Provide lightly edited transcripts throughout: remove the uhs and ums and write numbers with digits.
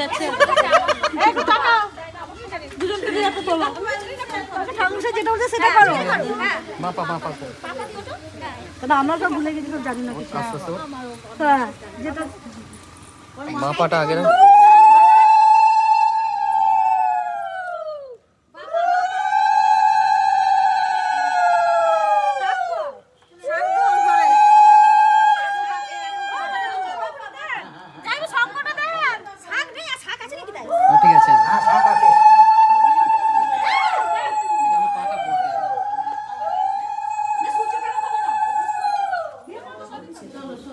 যাচ্ছে যেটা হচ্ছে সেটা করো। আমরা তো ভুলে গেছি, জানি না কিছু। হ্যাঁ যেটা মাপাটা আগে না ঠিক আছে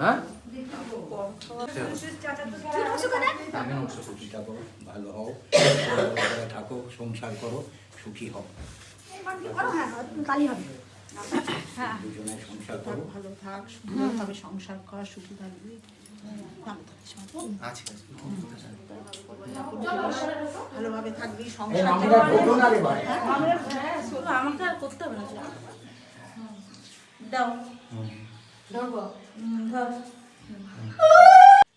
হ্যাঁ ভালো হও, থাকো, সংসার করো, সুখী হও। দুজনে সংসার করো, ভালো থাক, সুন্দরভাবে সংসার কর, সুখী থাকবি, ভালোভাবে থাকবি, সংসার আমাকে আর করতে হবে না। দাও ধরবো, ধর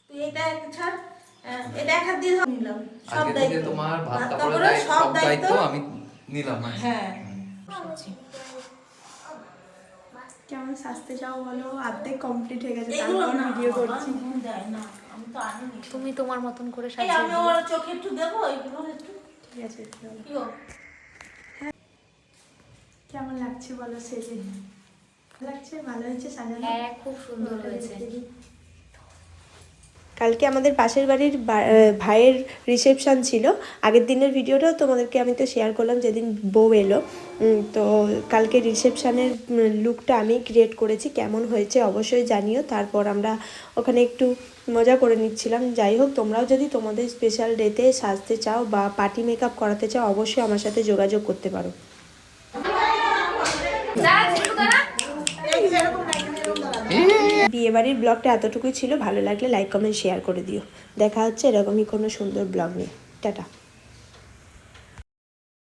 তুই এটা ছাড়, এটা এক হাত দিয়ে ধর নিলাম। সব দায়িত্ব তোমার ভাত কাপড়ের সব দায়িত্ব আমি নিলাম। হ্যাঁ কেমন সাজতে চাও বলো? অর্ধেক কমপ্লিট হয়ে গেছে, তারপর ভিডিও করছি। তুমি তোমার মতন করে এই আমি ওর চোখে একটু দেবো, এইগুলো একটু ঠিক আছে চলো। কি গো? কেমন লাগছে বলো সেজে? লাগছে? ভালো হয়েছে সাজানো? হ্যাঁ খুব সুন্দর হয়েছে। কালকে আমাদের পাশের বাড়ির ভাইয়ের রিসেপশান ছিল। আগের দিনের ভিডিওটাও তোমাদেরকে আমি তো শেয়ার করলাম যেদিন বউ এলো। তো কালকে রিসেপশানের লুকটা আমি ক্রিয়েট করেছি, কেমন হয়েছে অবশ্যই জানিও। তারপর আমরা ওখানে একটু মজা করে নিচ্ছিলাম। যাই হোক, তোমরাও যদি তোমাদের স্পেশাল ডেতে সাজতে চাও বা পার্টি মেকআপ করাতে চাও অবশ্যই আমার সাথে যোগাযোগ করতে পারো। বিয়েবাড়ির ব্লগটা এতটুকুই ছিল। ভালো লাগলে লাইক কমেন্ট শেয়ার করে দিও। দেখা হচ্ছে এরকমই কোনো সুন্দর ব্লগ নিয়ে। টাটা।